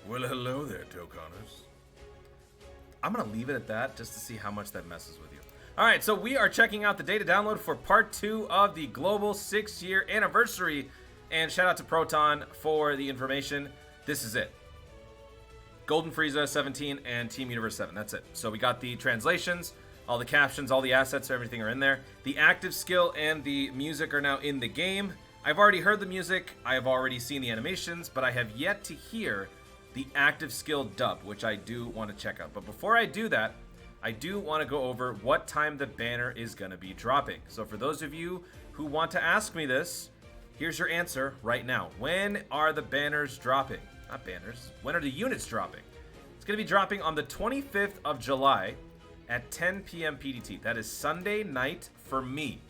Well, hello there, Dokkaners. I'm going to leave it at that just to see how much that messes with you. All right, so we are checking out the data download for part 2 of the global 6-year anniversary. And shout out to Proton for the information. This is it. Golden Frieza 17 and Team Universe 7. That's it. So we got the translations, all the captions, all the assets, everything are in there. The active skill and the music are now in the game. I've already heard the music. I have already seen the animations, but I have yet to hear the active skill dub, which I do want to check out. But before I do that, I do want to go over what time the banner is going to be dropping. So for those of you who want to ask me this, here's your answer right now. When are the banners dropping? Not banners. When are the units dropping? It's going to be dropping on the 25th of July at 10 p.m. PDT. That is Sunday night for me.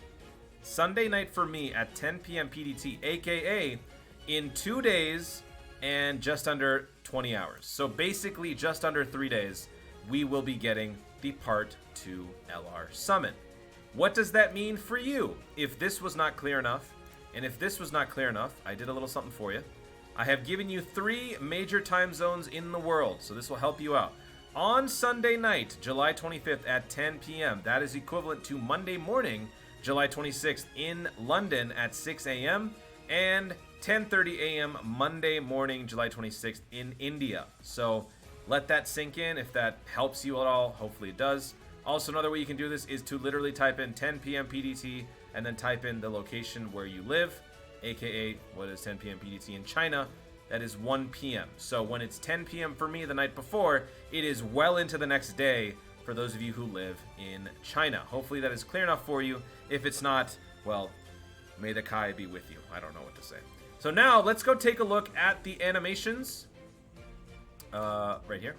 Sunday night for me at 10 p.m. PDT, aka in 2 days and just under 20 hours. So basically just under 3 days, we will be getting the Part 2 LR Summon. What does that mean for you? If this was not clear enough, and if this was not clear enough, I did a little something for you. I have given you 3 major time zones in the world, so this will help you out. On Sunday night, July 25th at 10 p.m., that is equivalent to Monday morning, July 26th in London at 6 a.m., and 10:30 a.m. Monday morning, July 26th in India. So let that sink in. If that helps you at all, hopefully it does. Also, another way you can do this is to literally type in 10 p.m. PDT and then type in the location where you live, aka what is 10 p.m. PDT in China? That is 1 p.m. So when it's 10 p.m. for me the night before, it is well into the next day for those of you who live in China. Hopefully that is clear enough for you. If it's not, well, may the Kai be with you. I don't know what to say. So now let's go take a look at the animations right here.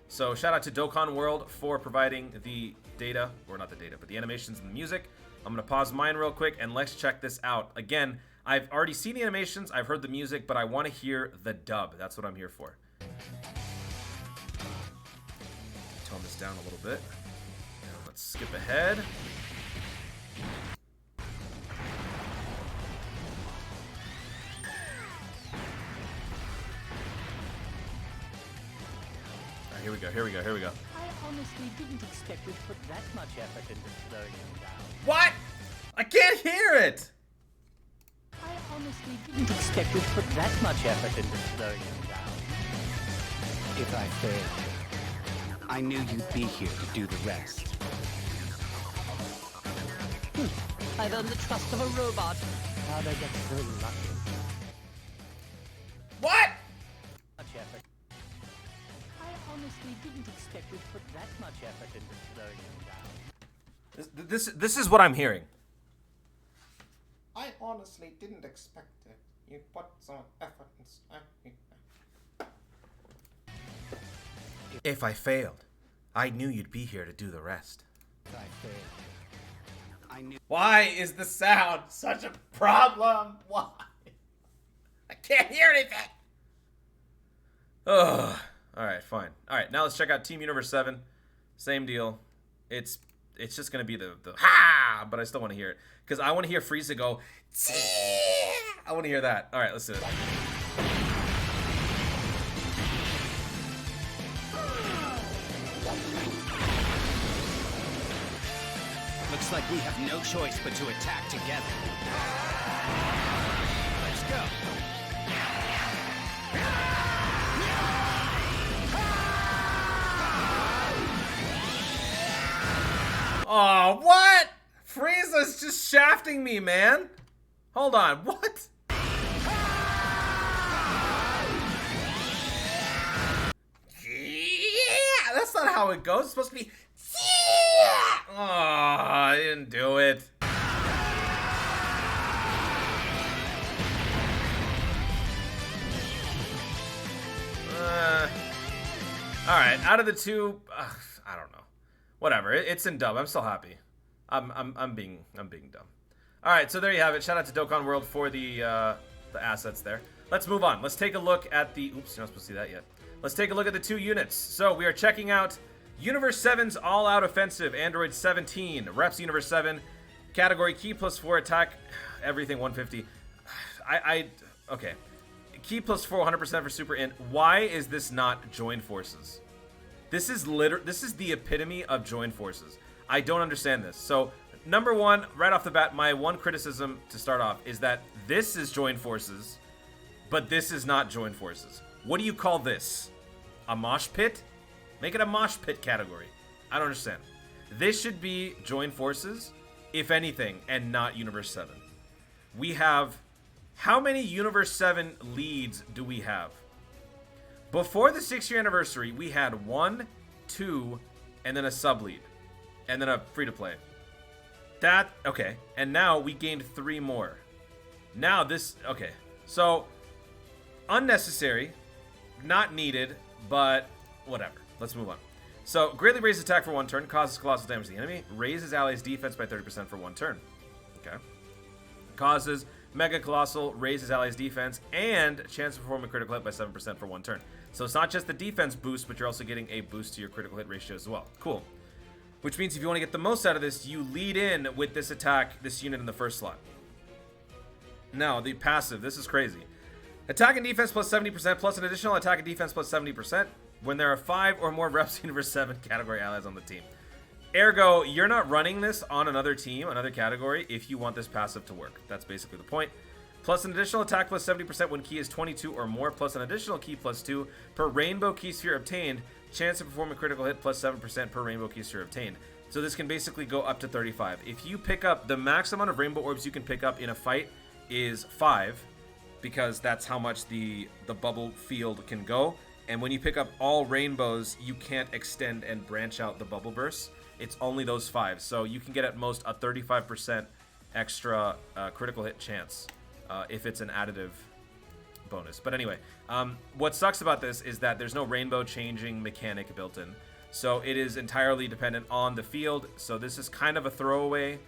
So shout out to Dokkan World for providing the data, or not the data, but the animations and the music. I'm going to pause mine real quick and let's check this out. Again, I've already seen the animations, I've heard the music, but I want to hear the dub. That's what I'm here for. Tone this down a little bit. Now let's skip ahead. Here we go, here we go, here we go. I honestly didn't expect we'd put that much effort into slowing him down. What? I can't hear it! I honestly didn't expect we'd put that much effort into slowing him down. If I failed, I knew you'd be here to do the rest. I've earned the trust of a robot. How'd I get so lucky? What? Much effort. I honestly didn't expect we'd put that much effort into slowing him down. This is what I'm hearing. I honestly didn't expect it. You put some effort in. If I failed, I knew you'd be here to do the rest. If I failed, I knew. Why is the sound such a problem? Why? I can't hear anything. Ugh. Alright, fine. Alright, now let's check out Team Universe 7. Same deal. It's just gonna be the ha, but I still want to hear it. Because I want to hear Frieza go, I want to hear that. Alright, let's do it. Looks like we have no choice but to attack together. Let's go. Oh, what? Frieza's just shafting me, man. Hold on, what? Yeah, that's not how it goes. It's supposed to be. Oh, I didn't do it. All right, out of the two, I don't know. Whatever, it's in dub. I'm still happy. I'm being dumb. All right, so there you have it. Shout out to Dokkan World for the assets there. Let's move on. Let's take a look at the. Oops, you're not supposed to see that yet. Let's take a look at the 2 units. So we are checking out Universe 7's All-Out Offensive, Android 17, Reps Universe 7, category Key +4 attack, everything 150. Okay. Key plus 4, 100% for super int. Why is this not join forces? This is the epitome of join forces. I don't understand this. So, number one, right off the bat, my one criticism to start off is that this is join forces, but this is not join forces. What do you call this? A mosh pit? Make it a mosh pit category. I don't understand. This should be join forces, if anything, and not Universe 7. We have... How many Universe 7 leads do we have? Before the 6-year anniversary, we had 1, 2, and then a sub-lead. And then a free-to-play. Okay. And now we gained 3 more. Now this... Okay. So, unnecessary. Not needed, but whatever. Let's move on. So, greatly raises attack for 1 turn, causes colossal damage to the enemy, raises allies' defense by 30% for 1 turn. Okay. Causes mega colossal, raises allies' defense, and chance to perform a critical hit by 7% for 1 turn. So it's not just the defense boost, but you're also getting a boost to your critical hit ratio as well. Cool. Which means if you want to get the most out of this, you lead in with this attack, this unit in the first slot. Now, the passive. This is crazy. Attack and defense plus 70%, plus an additional attack and defense plus 70% when there are 5 or more reps Universe 7 category allies on the team. Ergo, you're not running this on another team, another category, if you want this passive to work. That's basically the point. Plus an additional attack plus 70% when key is 22 or more, plus an additional key plus 2 per rainbow key sphere obtained. Chance to perform a critical hit plus 7% per rainbow key sphere obtained. So this can basically go up to 35. If you pick up, the max amount of rainbow orbs you can pick up in a fight is 5, because that's how much the bubble field can go. And when you pick up all rainbows, you can't extend and branch out the bubble bursts. It's only those 5. So you can get at most a 35% extra critical hit chance if it's an additive bonus. But anyway, what sucks about this is that there's no rainbow changing mechanic built in. So it is entirely dependent on the field. So this is kind of a throwaway.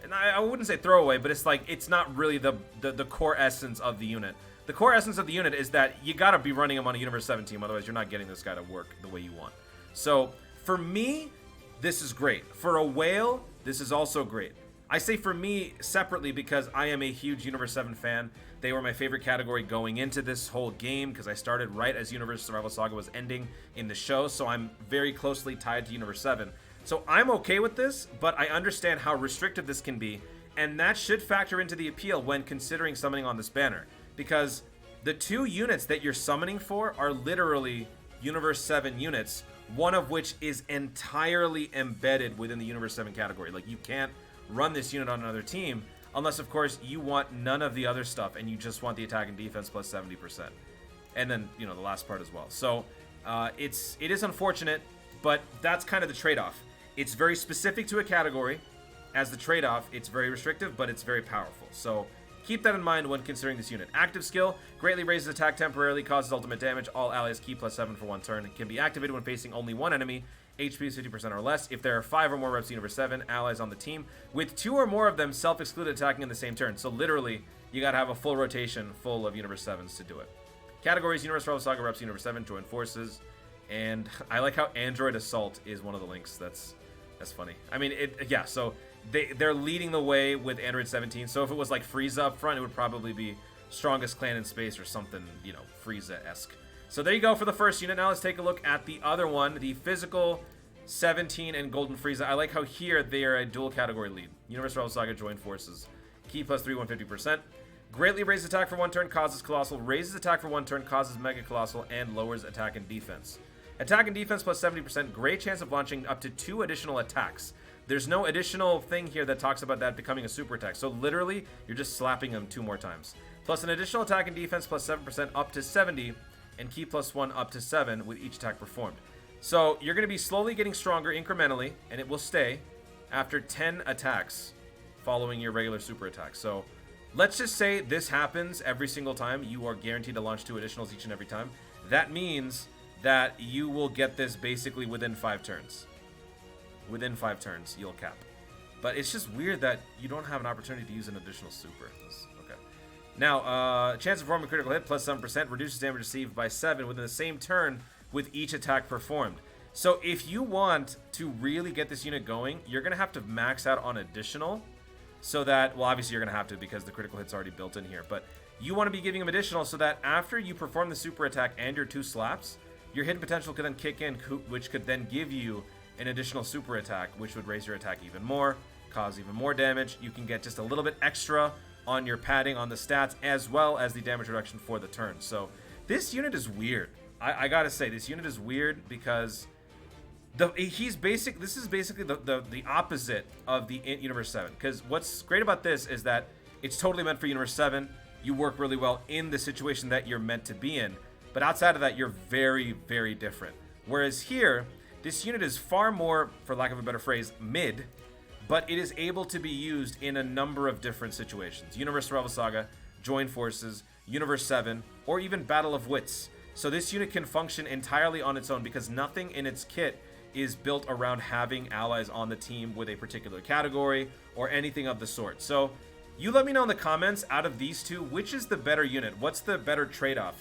And I wouldn't say throwaway, but it's like, it's not really the core essence of the unit. The core essence of the unit is that you gotta be running him on a Universe 7 team, otherwise you're not getting this guy to work the way you want. So for me, this is great. For a whale, this is also great. I say for me separately because I am a huge Universe 7 fan. They were my favorite category going into this whole game because I started right as Universe Survival Saga was ending in the show, so I'm very closely tied to Universe 7. So I'm okay with this, but I understand how restrictive this can be, and that should factor into the appeal when considering summoning on this banner, because the 2 units that you're summoning for are literally Universe 7 units, one of which is entirely embedded within the Universe 7 category. Like, you can't run this unit on another team unless, of course, you want none of the other stuff and you just want the attack and defense plus 70%. And then, you know, the last part as well. So, it is unfortunate, but that's kind of the trade-off. It's very specific to a category. As the trade-off, it's very restrictive, but it's very powerful. So, keep that in mind when considering this unit. Active skill, greatly raises attack temporarily, causes ultimate damage. All allies key plus 7 for 1 turn. It can be activated when facing only 1 enemy. HP is 50% or less. If there are 5 or more reps Universe 7 allies on the team, with 2 or more of them self-excluded attacking in the same turn. So literally, you gotta have a full rotation full of Universe 7s to do it. Categories, Universe Survival Saga reps Universe 7, join forces. And I like how Android Assault is one of the links. That's funny. I mean, yeah, so they're leading the way with Android 17. So if it was like Frieza up front, it would probably be strongest clan in space or something, you know, Frieza-esque. So there you go for the first unit. Now let's take a look at the other one, the physical 17 and Golden Frieza. I like how here they are a dual category lead. Universe Survival Saga join forces. Key plus 3, 150%. Greatly raises attack for 1 turn, causes colossal, raises attack for 1 turn, causes mega colossal, and lowers attack and defense. Attack and defense plus 70%, great chance of launching up to 2 additional attacks. There's no additional thing here that talks about that becoming a super attack. So literally, you're just slapping them 2 more times. Plus an additional attack and defense plus 7% up to 70, and key plus 1 up to 7 with each attack performed. So you're going to be slowly getting stronger incrementally, and it will stay after 10 attacks following your regular super attack. So let's just say this happens every single time. You are guaranteed to launch 2 additionals each and every time. That means that you will get this basically within 5 turns. Within 5 turns, you'll cap. But it's just weird that you don't have an opportunity to use an additional super. Okay. Now, chance of performing a critical hit plus 7%, reduces damage received by 7 within the same turn with each attack performed. So if you want to really get this unit going, you're going to have to max out on additional so that, well, obviously you're going to have to because the critical hit's already built in here, but you want to be giving him additional so that after you perform the super attack and your 2 slaps, your hidden potential could then kick in, which could then give you an additional super attack, which would raise your attack even more, cause even more damage. You can get just a little bit extra on your padding on the stats, as well as the damage reduction for the turn. So this unit is weird. I gotta say, this unit is weird because this is basically the opposite of the Int Universe 7. Because what's great about this is that it's totally meant for Universe 7. You work really well in the situation that you're meant to be in. But outside of that, you're very, very different. Whereas here, this unit is far more, for lack of a better phrase, mid, but it is able to be used in a number of different situations. Universe Rival Saga, Join Forces, Universe 7, or even Battle of Wits. So this unit can function entirely on its own because nothing in its kit is built around having allies on the team with a particular category or anything of the sort. So you let me know in the comments, out of these two, which is the better unit? What's the better trade-off?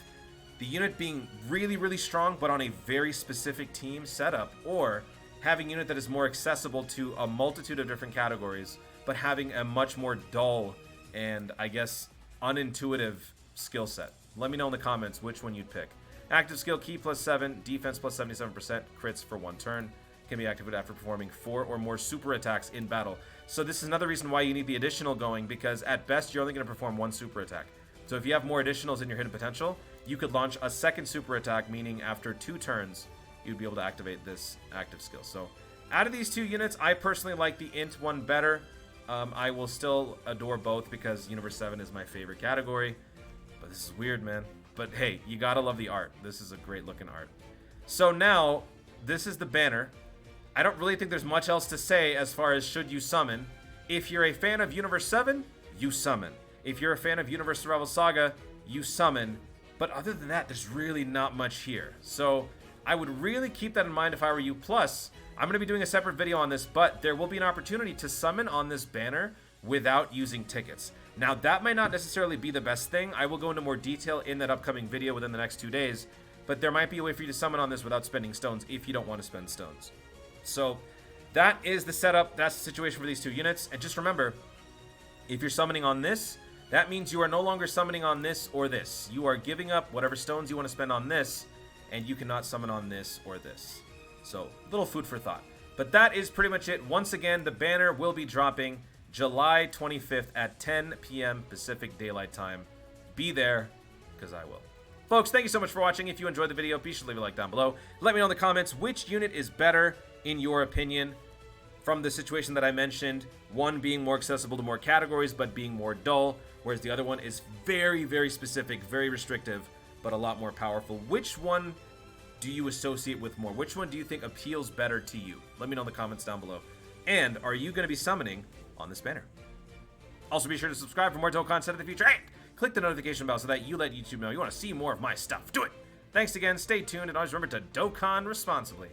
The unit being really, really strong, but on a very specific team setup, or having a unit that is more accessible to a multitude of different categories, but having a much more dull and, I guess, unintuitive skill set. Let me know in the comments which one you'd pick. Active skill, key +7, defense +77%, crits for 1 turn. Can be activated after performing 4 or more super attacks in battle. So this is another reason why you need the additional going, because at best you're only going to perform 1 super attack. So if you have more additionals in your hidden potential, you could launch a 2nd super attack, meaning after 2 turns, you'd be able to activate this active skill. So out of these 2 units, I personally like the Int one better. I will still adore both because Universe 7 is my favorite category. But this is weird, man. But hey, you gotta love the art. This is a great looking art. So now, this is the banner. I don't really think there's much else to say as far as should you summon. If you're a fan of Universe 7, you summon. If you're a fan of Universe Rival Saga, you summon. But other than that, there's really not much here. So I would really keep that in mind if I were you. Plus, I'm going to be doing a separate video on this, but there will be an opportunity to summon on this banner without using tickets. Now, that might not necessarily be the best thing. I will go into more detail in that upcoming video within the next 2 days, but there might be a way for you to summon on this without spending stones if you don't want to spend stones. So that is the setup. That's the situation for these 2 units. And just remember, if you're summoning on this, that means you are no longer summoning on this or this. You are giving up whatever stones you want to spend on this, and you cannot summon on this or this. So, little food for thought. But that is pretty much it. Once again, the banner will be dropping July 25th at 10 p.m. Pacific Daylight Time. Be there, because I will. Folks, thank you so much for watching. If you enjoyed the video, be sure to leave a like down below. Let me know in the comments which unit is better, in your opinion, from the situation that I mentioned. One being more accessible to more categories, but being more dull, whereas the other one is very, very specific, very restrictive, but a lot more powerful. Which one do you associate with more? Which one do you think appeals better to you? Let me know in the comments down below. And are you going to be summoning on this banner? Also, be sure to subscribe for more Dokkan content in the future. And click the notification bell so that you let YouTube know you want to see more of my stuff. Do it! Thanks again, stay tuned, and always remember to Dokkan responsibly.